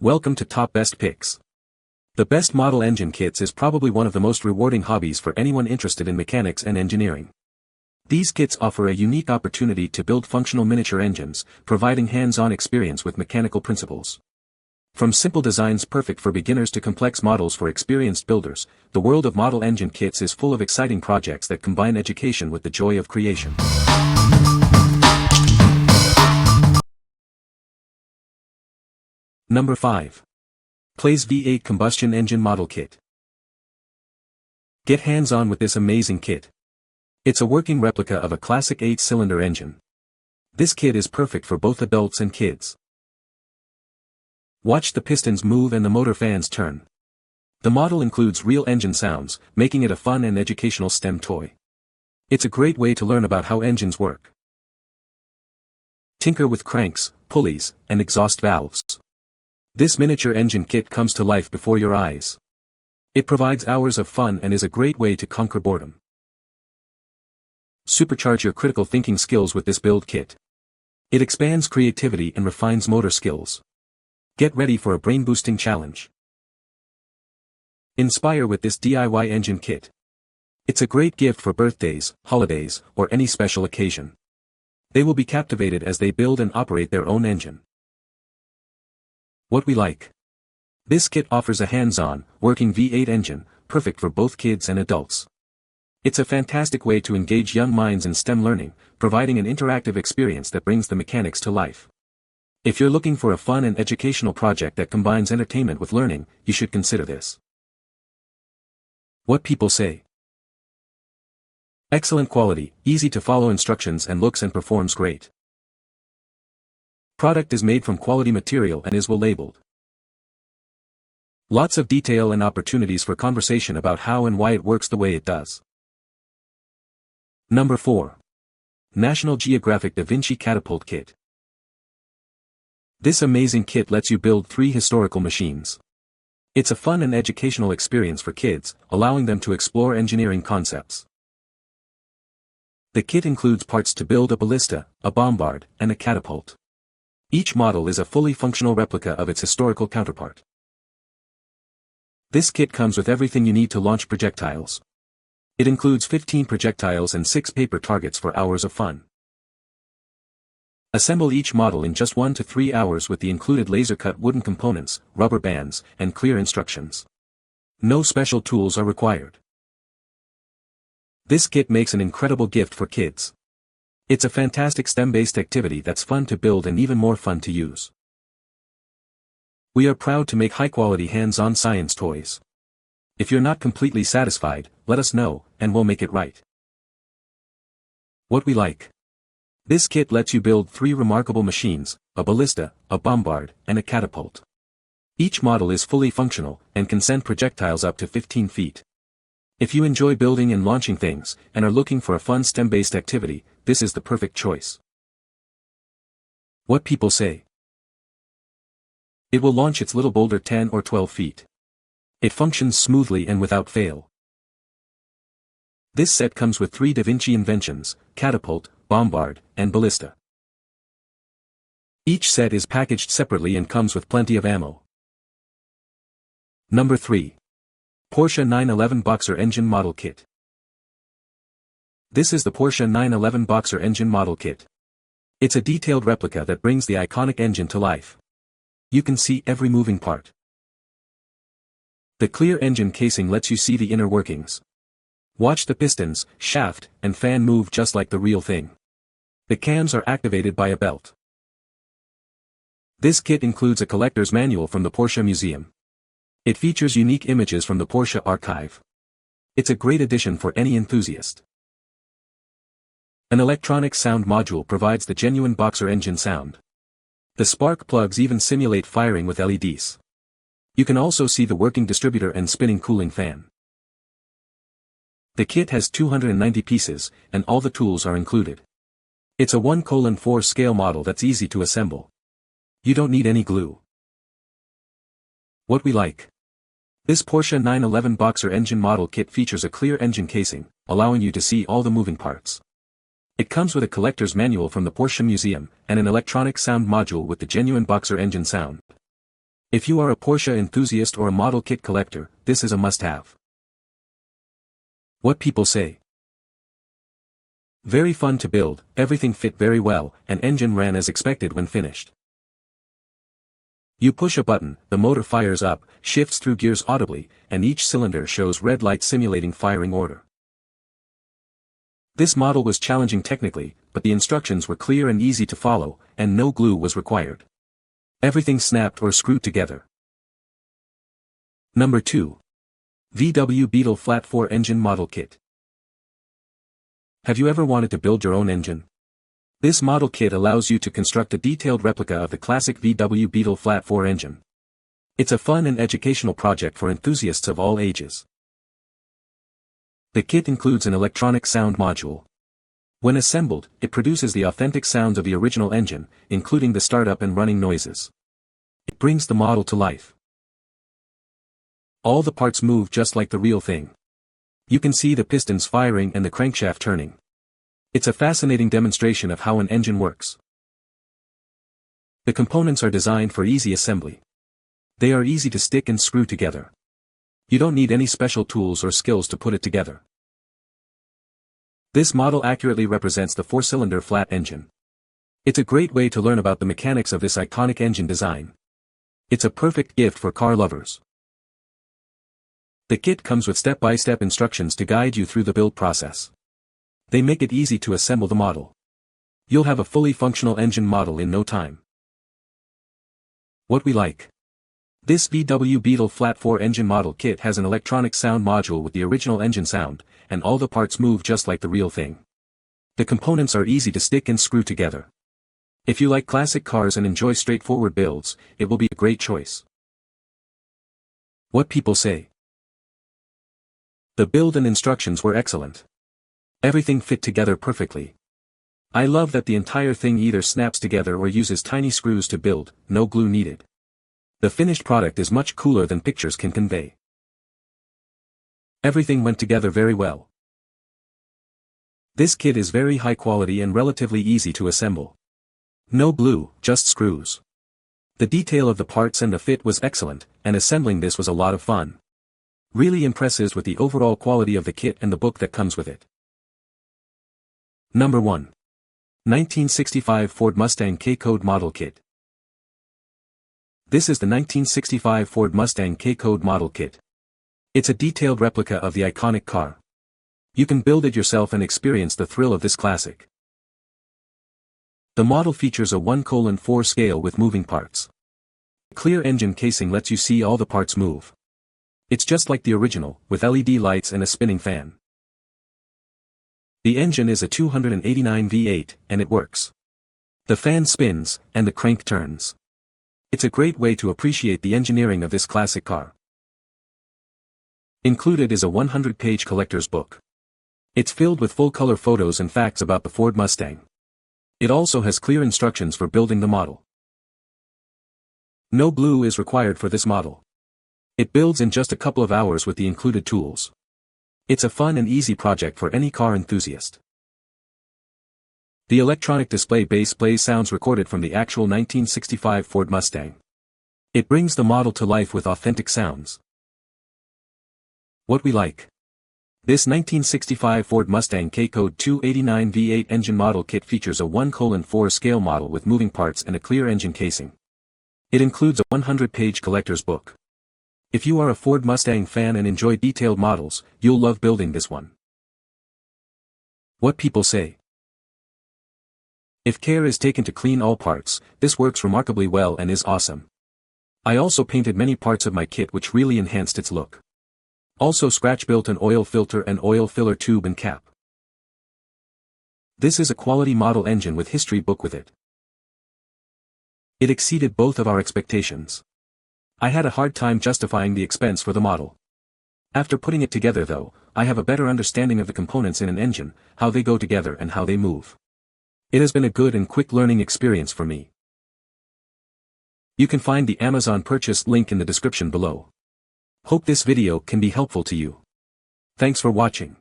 Welcome to Top Best Picks. The best model engine kits is probably one of the most rewarding hobbies for anyone interested in mechanics and engineering. These kits offer a unique opportunity to build functional miniature engines, providing hands-on experience with mechanical principles. From simple designs perfect for beginners to complex models for experienced builders, the world of model engine kits is full of exciting projects that combine education with the joy of creation. Number 5. Playz V8 Combustion Engine Model Kit. Get hands-on with this amazing kit. It's a working replica of a classic 8-cylinder engine. This kit is perfect for both adults and kids. Watch the pistons move and the motor fans turn. The model includes real engine sounds, making it a fun and educational STEM toy. It's a great way to learn about how engines work. Tinker with cranks, pulleys, and exhaust valves. This miniature engine kit comes to life before your eyes. It provides hours of fun and is a great way to conquer boredom. Supercharge your critical thinking skills with this build kit. It expands creativity and refines motor skills. Get ready for a brain-boosting challenge. Inspire with this DIY engine kit. It's a great gift for birthdays, holidays, or any special occasion. They will be captivated as they build and operate their own engine. What we like. This kit offers a hands-on, working V8 engine, perfect for both kids and adults. It's a fantastic way to engage young minds in STEM learning, providing an interactive experience that brings the mechanics to life. If you're looking for a fun and educational project that combines entertainment with learning, you should consider this. What people say. Excellent quality, easy to follow instructions and looks and performs great. Product is made from quality material and is well labeled. Lots of detail and opportunities for conversation about how and why it works the way it does. Number 4. National Geographic Da Vinci Catapult Kit. This amazing kit lets you build 3 historical machines. It's a fun and educational experience for kids, allowing them to explore engineering concepts. The kit includes parts to build a ballista, a bombard, and a catapult. Each model is a fully functional replica of its historical counterpart. This kit comes with everything you need to launch projectiles. It includes 15 projectiles and 6 paper targets for hours of fun. Assemble each model in just 1 to 3 hours with the included laser-cut wooden components, rubber bands, and clear instructions. No special tools are required. This kit makes an incredible gift for kids. It's a fantastic STEM-based activity that's fun to build and even more fun to use. We are proud to make high-quality hands-on science toys. If you're not completely satisfied, let us know, and we'll make it right. What we like. This kit lets you build 3 remarkable machines, a ballista, a bombard, and a catapult. Each model is fully functional, and can send projectiles up to 15 feet. If you enjoy building and launching things, and are looking for a fun STEM-based activity, this is the perfect choice. What people say. It will launch its little boulder 10 or 12 feet. It functions smoothly and without fail. This set comes with 3 Da Vinci inventions, catapult, bombard, and ballista. Each set is packaged separately and comes with plenty of ammo. Number 3. Porsche 911 Boxer Engine Model Kit. This is the Porsche 911 Boxer Engine Model Kit. It's a detailed replica that brings the iconic engine to life. You can see every moving part. The clear engine casing lets you see the inner workings. Watch the pistons, shaft, and fan move just like the real thing. The cams are activated by a belt. This kit includes a collector's manual from the Porsche Museum. It features unique images from the Porsche archive. It's a great addition for any enthusiast. An electronic sound module provides the genuine Boxer engine sound. The spark plugs even simulate firing with LEDs. You can also see the working distributor and spinning cooling fan. The kit has 290 pieces, and all the tools are included. It's a 1:4 scale model that's easy to assemble. You don't need any glue. What we like. This Porsche 911 Boxer engine model kit features a clear engine casing, allowing you to see all the moving parts. It comes with a collector's manual from the Porsche Museum, and an electronic sound module with the genuine Boxer engine sound. If you are a Porsche enthusiast or a model kit collector, this is a must-have. What people say. Very fun to build, everything fit very well, and engine ran as expected when finished. You push a button, the motor fires up, shifts through gears audibly, and each cylinder shows red light simulating firing order. This model was challenging technically, but the instructions were clear and easy to follow, and no glue was required. Everything snapped or screwed together. Number 2. VW Beetle Flat 4 Engine Model Kit. Have you ever wanted to build your own engine? This model kit allows you to construct a detailed replica of the classic VW Beetle Flat 4 engine. It's a fun and educational project for enthusiasts of all ages. The kit includes an electronic sound module. When assembled, it produces the authentic sounds of the original engine, including the startup and running noises. It brings the model to life. All the parts move just like the real thing. You can see the pistons firing and the crankshaft turning. It's a fascinating demonstration of how an engine works. The components are designed for easy assembly. They are easy to stick and screw together. You don't need any special tools or skills to put it together. This model accurately represents the 4-cylinder flat engine. It's a great way to learn about the mechanics of this iconic engine design. It's a perfect gift for car lovers. The kit comes with step-by-step instructions to guide you through the build process. They make it easy to assemble the model. You'll have a fully functional engine model in no time. What we like. This VW Beetle Flat 4 engine model kit has an electronic sound module with the original engine sound, and all the parts move just like the real thing. The components are easy to stick and screw together. If you like classic cars and enjoy straightforward builds, it will be a great choice. What people say. The build and instructions were excellent. Everything fit together perfectly. I love that the entire thing either snaps together or uses tiny screws to build, no glue needed. The finished product is much cooler than pictures can convey. Everything went together very well. This kit is very high quality and relatively easy to assemble. No glue, just screws. The detail of the parts and the fit was excellent, and assembling this was a lot of fun. Really impresses with the overall quality of the kit and the book that comes with it. Number 1. 1965 Ford Mustang K-Code Model Kit. This is the 1965 Ford Mustang K-Code Model Kit. It's a detailed replica of the iconic car. You can build it yourself and experience the thrill of this classic. The model features a 1:4 scale with moving parts. A clear engine casing lets you see all the parts move. It's just like the original, with LED lights and a spinning fan. The engine is a 289 V8, and it works. The fan spins, and the crank turns. It's a great way to appreciate the engineering of this classic car. Included is a 100-page collector's book. It's filled with full-color photos and facts about the Ford Mustang. It also has clear instructions for building the model. No glue is required for this model. It builds in just a couple of hours with the included tools. It's a fun and easy project for any car enthusiast. The electronic display bass plays sounds recorded from the actual 1965 Ford Mustang. It brings the model to life with authentic sounds. What we like. This 1965 Ford Mustang K-Code 289 V8 engine model kit features a 1:4 scale model with moving parts and a clear engine casing. It includes a 100-page collector's book. If you are a Ford Mustang fan and enjoy detailed models, you'll love building this one. What people say. If care is taken to clean all parts, this works remarkably well and is awesome. I also painted many parts of my kit which really enhanced its look. Also scratch-built an oil filter and oil filler tube and cap. This is a quality model engine with history book with it. It exceeded both of our expectations. I had a hard time justifying the expense for the model. After putting it together though, I have a better understanding of the components in an engine, how they go together and how they move. It has been a good and quick learning experience for me. You can find the Amazon purchase link in the description below. Hope this video can be helpful to you. Thanks for watching.